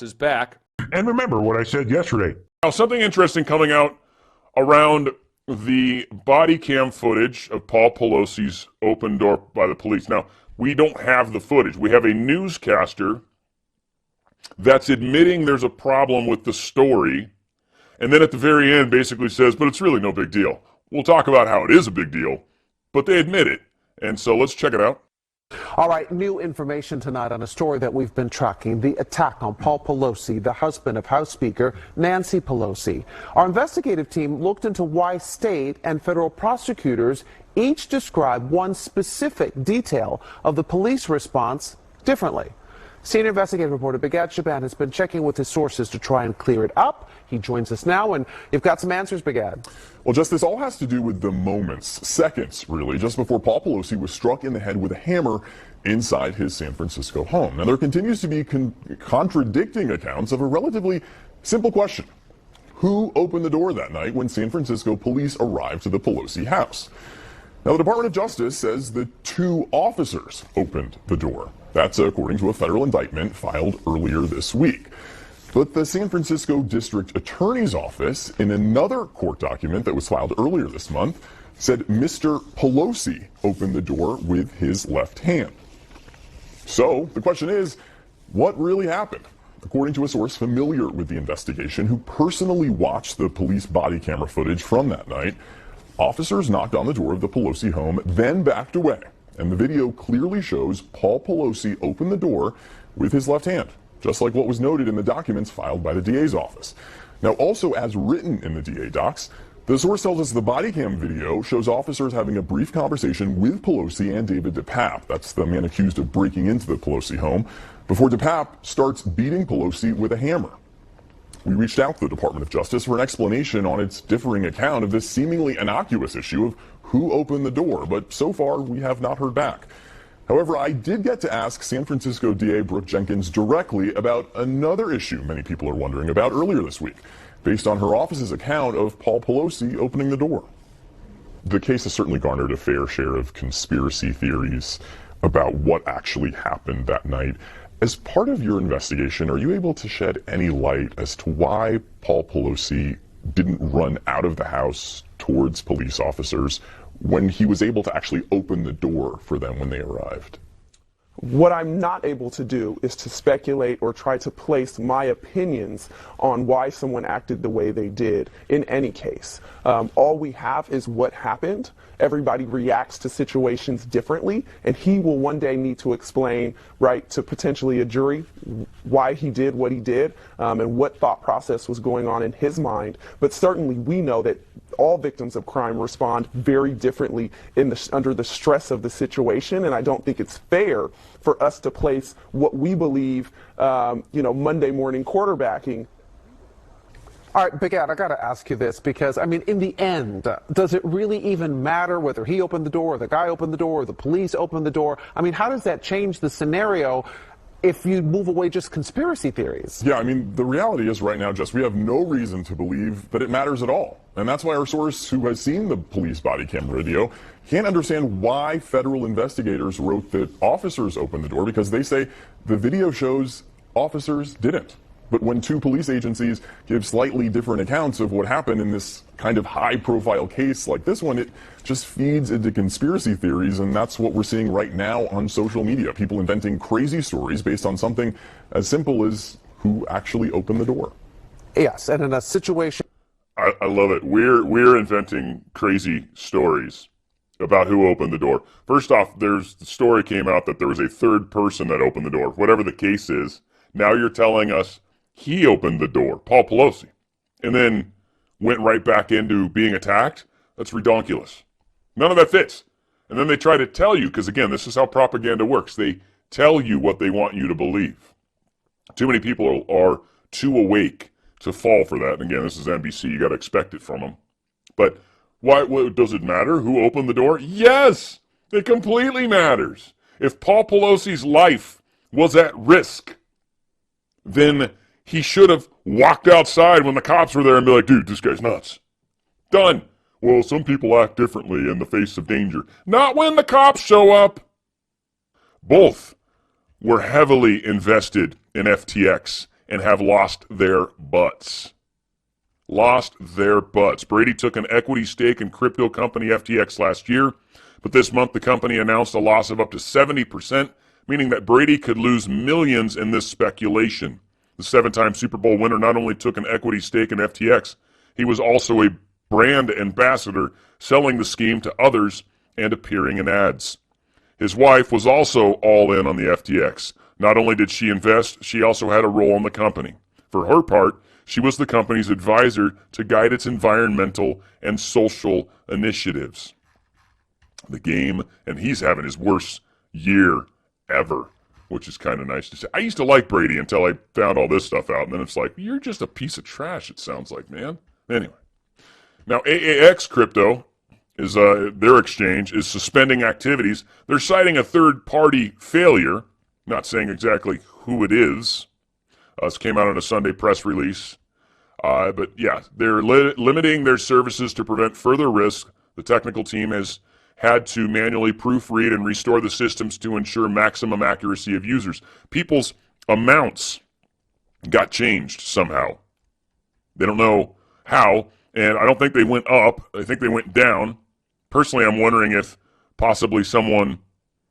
is back. And remember what I said yesterday. Now, something interesting coming out around the body cam footage of Paul Pelosi's open door by the police. Now, we don't have the footage. We have a newscaster that's admitting there's a problem with the story, and then at the very end basically says, but it's really no big deal. We'll talk about how it is a big deal, but they admit it. And so let's check it out. All right, new information tonight on a story that we've been tracking, the attack on Paul Pelosi, the husband of House Speaker Nancy Pelosi. Our investigative team looked into why state and federal prosecutors each describe one specific detail of the police response differently. Senior investigative reporter Begat Shaban has been checking with his sources to try and clear it up. He joins us now, and you've got some answers, Begat. Well, Jess, this all has to do with the moments, seconds, really, just before Paul Pelosi was struck in the head with a hammer inside his San Francisco home. Now, there continues to be contradicting accounts of a relatively simple question. Who opened the door that night when San Francisco police arrived to the Pelosi house? Now, the Department of Justice says the two officers opened the door. That's according to a federal indictment filed earlier this week. But the San Francisco District Attorney's Office, in another court document that was filed earlier this month, said Mr. Pelosi opened the door with his left hand. So the question is, what really happened? According to a source familiar with the investigation who personally watched the police body camera footage from that night, officers knocked on the door of the Pelosi home, then backed away. And the video clearly shows Paul Pelosi open the door with his left hand, just like what was noted in the documents filed by the DA's office. Now, also as written in the DA docs, the source tells us the body cam video shows officers having a brief conversation with Pelosi and David DePape, that's the man accused of breaking into the Pelosi home, before DePape starts beating Pelosi with a hammer. We reached out to the Department of Justice for an explanation on its differing account of this seemingly innocuous issue of who opened the door, but so far we have not heard back. However, I did get to ask San Francisco DA Brooke Jenkins directly about another issue many people are wondering about earlier this week, based on her office's account of Paul Pelosi opening the door. The case has certainly garnered a fair share of conspiracy theories about what actually happened that night. As part of your investigation, are you able to shed any light as to why Paul Pelosi didn't run out of the house towards police officers when he was able to actually open the door for them when they arrived? What I'm not able to do is to speculate or try to place my opinions on why someone acted the way they did in any case. All we have is what happened. Everybody reacts to situations differently, and he will one day need to explain, right, to potentially a jury why he did what he did, and what thought process was going on in his mind. But certainly we know that all victims of crime respond very differently under the stress of the situation, and I don't think it's fair for us to place what we believe, Monday morning quarterbacking. All right, Begat, I got to ask you this because, I mean, in the end, does it really even matter whether he opened the door, or the guy opened the door, or the police opened the door? I mean, how does that change the scenario if you move away just conspiracy theories? Yeah, I mean, the reality is right now, Jess, we have no reason to believe that it matters at all. And that's why our source, who has seen the police body camera video, can't understand why federal investigators wrote that officers opened the door, because they say the video shows officers didn't. But when two police agencies give slightly different accounts of what happened in this kind of high-profile case like this one, it just feeds into conspiracy theories, and that's what we're seeing right now on social media. People inventing crazy stories based on something as simple as who actually opened the door. Yes, and in a situation... I love it. We're inventing crazy stories about who opened the door. First off, the story came out that there was a third person that opened the door. Whatever the case is, now you're telling us he opened the door, Paul Pelosi, and then went right back into being attacked? That's redonkulous. None of that fits. And then they try to tell you, because again, this is how propaganda works. They tell you what they want you to believe. Too many people are too awake to fall for that. And again, this is NBC. You got to expect it from them. But why does it matter who opened the door? Yes, it completely matters. If Paul Pelosi's life was at risk, then he should have walked outside when the cops were there and be like, dude, this guy's nuts. Done. Well, some people act differently in the face of danger. Not when the cops show up. Both were heavily invested in FTX and have lost their butts. Lost their butts. Brady took an equity stake in crypto company FTX last year, but this month the company announced a loss of up to 70%, meaning that Brady could lose millions in this speculation. The 7-time Super Bowl winner not only took an equity stake in FTX, he was also a brand ambassador, selling the scheme to others and appearing in ads. His wife was also all in on the FTX. Not only did she invest, she also had a role in the company. For her part, she was the company's advisor to guide its environmental and social initiatives. The game, and he's having his worst year ever, which is kind of nice to see. I used to like Brady until I found all this stuff out, and then it's like, you're just a piece of trash, it sounds like, man. Anyway. Now, AAX Crypto, is their exchange, is suspending activities. They're citing a third-party failure, not saying exactly who it is. This came out in a Sunday press release. But yeah, they're limiting their services to prevent further risk. The technical team has had to manually proofread and restore the systems to ensure maximum accuracy of users. People's amounts got changed somehow. They don't know how, and I don't think they went up. I think they went down. Personally, I'm wondering if possibly someone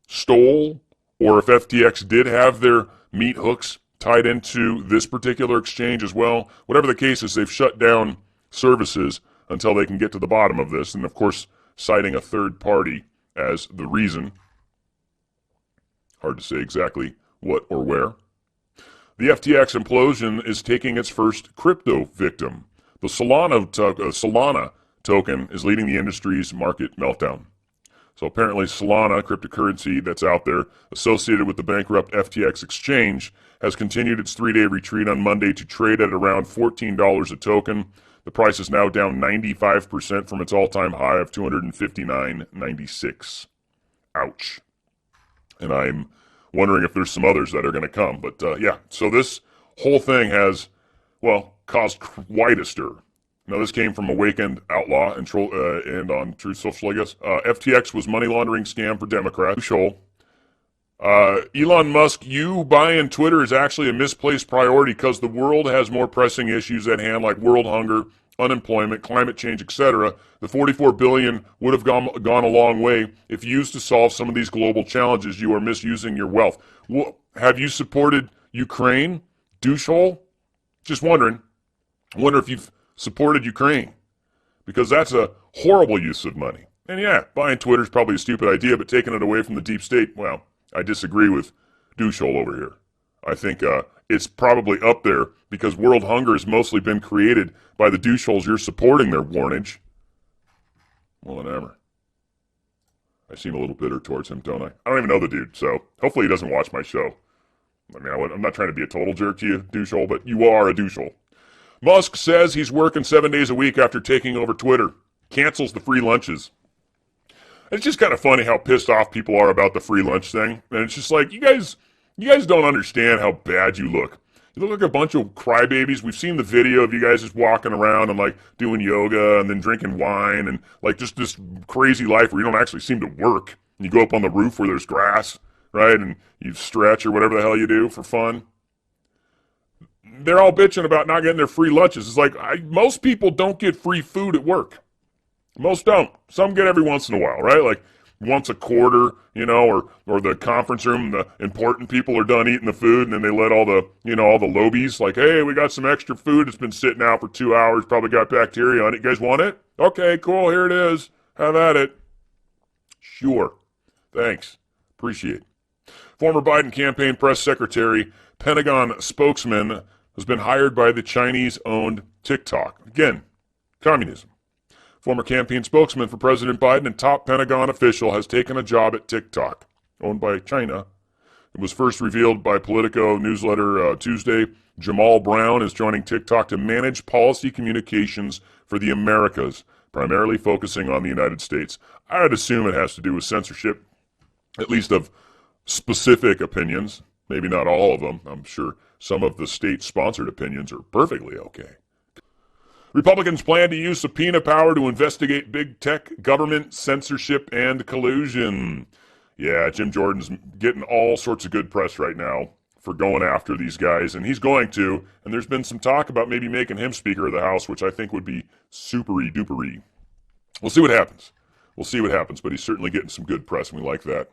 stole, or if FTX did have their meat hooks tied into this particular exchange as well. Whatever the case is, they've shut down services until they can get to the bottom of this. And of course, citing a third party as the reason. Hard to say exactly what or where. The FTX implosion is taking its first crypto victim. The Solana token is leading the industry's market meltdown. So apparently Solana, cryptocurrency that's out there associated with the bankrupt FTX exchange, has continued its 3-day retreat on Monday to trade at around $14 a token. The price is now down 95% from its all-time high of $259.96. Ouch. And I'm wondering if there's some others that are going to come. But yeah, so this whole thing has, well, caused quite a stir. Now, this came from Awakened Outlaw and on Truth Social, I guess. FTX was money laundering scam for Democrats. Elon Musk, you buying Twitter is actually a misplaced priority because the world has more pressing issues at hand like world hunger, unemployment, climate change, etc. The $44 billion would have gone a long way if used to solve some of these global challenges. You are misusing your wealth. Well, have you supported Ukraine, douchehole? Just wondering. I wonder if you've supported Ukraine, because that's a horrible use of money. And yeah, buying Twitter is probably a stupid idea, but taking it away from the deep state, well, I disagree with douchehole over here. I think it's probably up there because world hunger has mostly been created by the doucheholes you're supporting their warnage. Well, whatever. I seem a little bitter towards him, don't I? I don't even know the dude, so hopefully he doesn't watch my show. I mean, I'm not trying to be a total jerk to you, douchehole, but you are a douchehole. Musk says he's working 7 days a week after taking over Twitter. Cancels the free lunches. It's just kind of funny how pissed off people are about the free lunch thing. And it's just like, you guys don't understand how bad you look. You look like a bunch of crybabies. We've seen the video of you guys just walking around and like doing yoga and then drinking wine and like just this crazy life where you don't actually seem to work. And you go up on the roof where there's grass, right? And you stretch or whatever the hell you do for fun. They're all bitching about not getting their free lunches. It's like, most people don't get free food at work. Most don't. Some get every once in a while, right? Like once a quarter, you know, or the conference room, the important people are done eating the food, and then they let all the lobies, like, hey, we got some extra food. It's been sitting out for 2 hours, probably got bacteria on it. You guys want it? Okay, cool, here it is. Have at it. Sure. Thanks. Appreciate it. Former Biden campaign press secretary, Pentagon spokesman, has been hired by the Chinese-owned TikTok. Again, communism. Former campaign spokesman for President Biden and top Pentagon official has taken a job at TikTok, owned by China. It was first revealed by Politico newsletter Tuesday. Jamal Brown is joining TikTok to manage policy communications for the Americas, primarily focusing on the United States. I would assume it has to do with censorship, at least of specific opinions. Maybe not all of them. I'm sure some of the state-sponsored opinions are perfectly okay. Republicans plan to use subpoena power to investigate big tech, government, censorship, and collusion. Yeah, Jim Jordan's getting all sorts of good press right now for going after these guys, and he's going to. And there's been some talk about maybe making him Speaker of the House, which I think would be supery dupery. We'll see what happens. We'll see what happens, but he's certainly getting some good press, and we like that.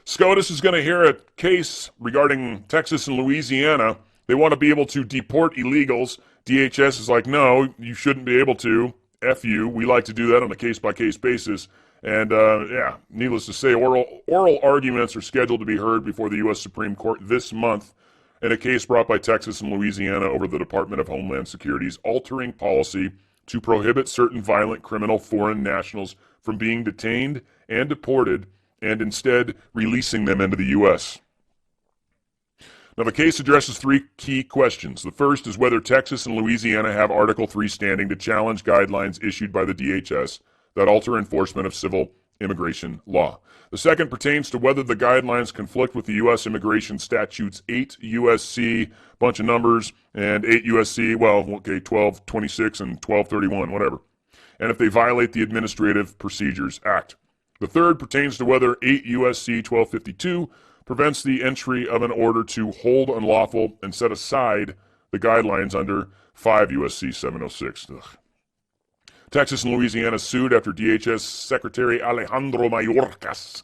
SCOTUS is going to hear a case regarding Texas and Louisiana. They want to be able to deport illegals. DHS is like, no, you shouldn't be able to. F you. We like to do that on a case-by-case basis. And, yeah, needless to say, oral arguments are scheduled to be heard before the U.S. Supreme Court this month in a case brought by Texas and Louisiana over the Department of Homeland Security's altering policy to prohibit certain violent criminal foreign nationals from being detained and deported and instead releasing them into the U.S. Now, the case addresses three key questions. The first is whether Texas and Louisiana have Article III standing to challenge guidelines issued by the DHS that alter enforcement of civil immigration law. The second pertains to whether the guidelines conflict with the U.S. immigration statutes 8 U.S.C., bunch of numbers, and 8 U.S.C., well, okay, 1226 and 1231, whatever, and if they violate the Administrative Procedures Act. The third pertains to whether 8 U.S.C. 1252 prevents the entry of an order to hold unlawful and set aside the guidelines under 5 U.S.C. 706. Ugh. Texas and Louisiana sued after DHS Secretary Alejandro Mayorkas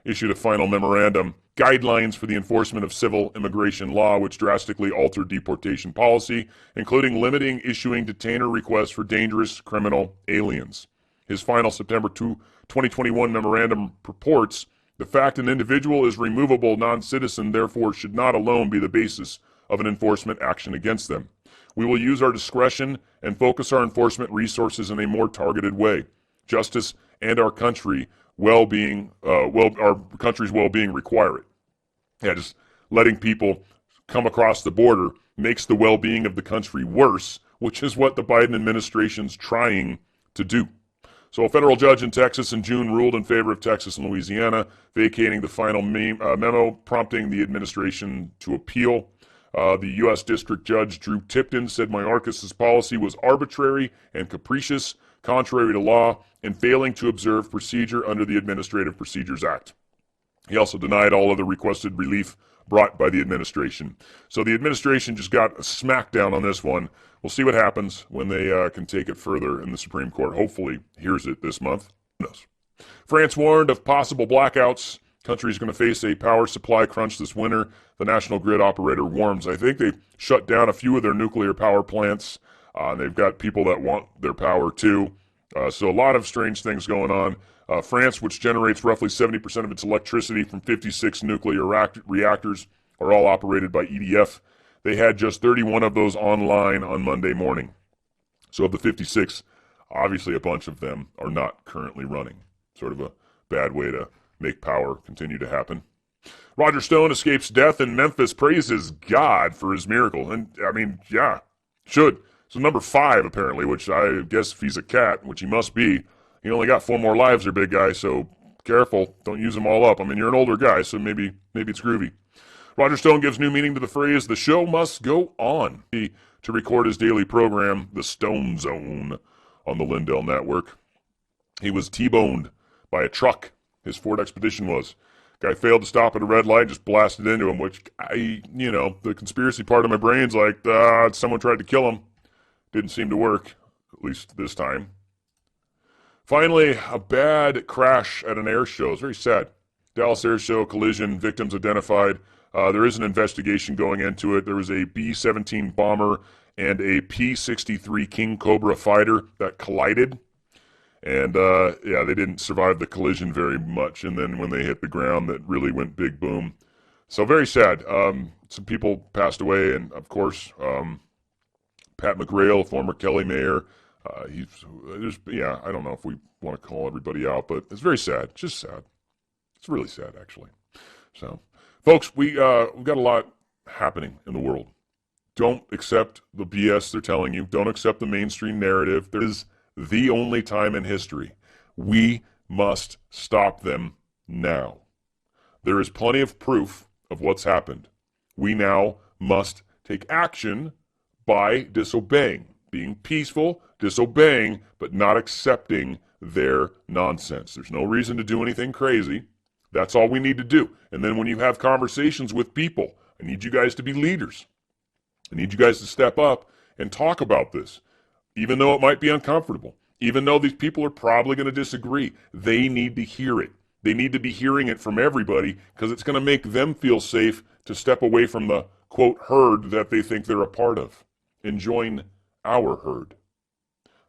issued a final memorandum, Guidelines for the Enforcement of Civil Immigration Law, which drastically altered deportation policy, including limiting issuing detainer requests for dangerous criminal aliens. His final September 2021 memorandum purports, the fact an individual is removable non-citizen therefore should not alone be the basis of an enforcement action against them. We will use our discretion and focus our enforcement resources in a more targeted way. Justice and our country's well-being require it. Yeah, just letting people come across the border makes the well-being of the country worse, which is what the Biden administration's trying to do. So a federal judge in Texas in June ruled in favor of Texas and Louisiana, vacating the final memo, prompting the administration to appeal. The U.S. District Judge Drew Tipton said Mayorkas' policy was arbitrary and capricious, contrary to law, and failing to observe procedure under the Administrative Procedures Act. He also denied all of the requested relief brought by the administration. So the administration just got a smackdown on this one. We'll see what happens when they can take it further in the Supreme Court. Hopefully hears it this month. Who knows? France warned of possible blackouts. Country's going to face a power supply crunch this winter. The national grid operator warns. I think they shut down a few of their nuclear power plants. They've got people that want their power too. So a lot of strange things going on. France, which generates roughly 70% of its electricity from 56 nuclear reactors, are all operated by EDF. They had just 31 of those online on Monday morning. So of the 56, obviously a bunch of them are not currently running. Sort of a bad way to make power continue to happen. Roger Stone escapes death in Memphis, praises God for his miracle. And, I mean, yeah, should. So number 5, apparently, which I guess if he's a cat, which he must be, he only got 4 more lives there, big guy, so careful. Don't use them all up. I mean, you're an older guy, so maybe it's groovy. Roger Stone gives new meaning to the phrase, the show must go on, to record his daily program, The Stone Zone, on the Lindell Network. He was T-boned by a truck. His Ford Expedition was. Guy failed to stop at a red light, just blasted into him, which the conspiracy part of my brain's like, someone tried to kill him. Didn't seem to work, at least this time. Finally, a bad crash at an air show. It's very sad. Dallas Air Show collision, victims identified. There is an investigation going into it. There was a B-17 bomber and a P-63 King Cobra fighter that collided. And, they didn't survive the collision very much. And then when they hit the ground, that really went big boom. So very sad. Some people passed away. And, of course, Pat McGrail, former Kelly mayor, I don't know if we want to call everybody out, but it's very sad. Just sad. It's really sad, actually. So, folks, we've got a lot happening in the world. Don't accept the BS they're telling you. Don't accept the mainstream narrative. There is the only time in history. We must stop them now. There is plenty of proof of what's happened. We now must take action by disobeying, being peaceful, disobeying, but not accepting their nonsense. There's no reason to do anything crazy. That's all we need to do. And then when you have conversations with people, I need you guys to be leaders. I need you guys to step up and talk about this, even though it might be uncomfortable, even though these people are probably going to disagree. They need to hear it. They need to be hearing it from everybody because it's going to make them feel safe to step away from the, quote, herd that they think they're a part of and join our herd.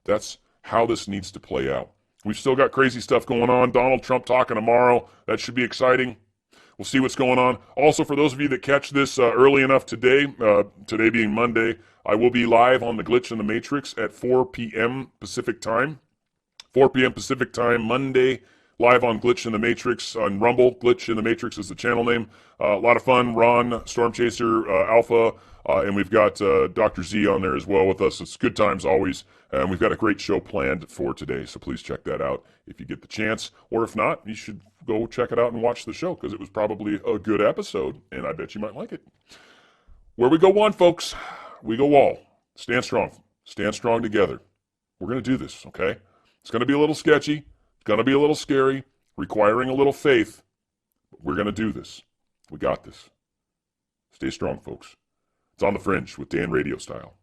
That's how this needs to play out. We've still got crazy stuff going on. Donald Trump talking tomorrow. That should be exciting. We'll see what's going on. Also, for those of you that catch this early enough today, today being Monday, I will be live on the Glitch in the Matrix at 4 p.m. Pacific time. 4 p.m. Pacific time, Monday, live on Glitch in the Matrix on Rumble. Glitch in the Matrix is the channel name. A lot of fun. Ron, Storm Chaser, Alpha, and we've got Dr. Z on there as well with us. It's good times always. And we've got a great show planned for today, so please check that out if you get the chance. Or if not, you should go check it out and watch the show because it was probably a good episode, and I bet you might like it. Where we go one, folks, we go all. Stand strong. Stand strong together. We're going to do this, okay? It's going to be a little sketchy. It's going to be a little scary, requiring a little faith. But we're going to do this. We got this. Stay strong, folks. It's On the Fringe with Dan Radio Style.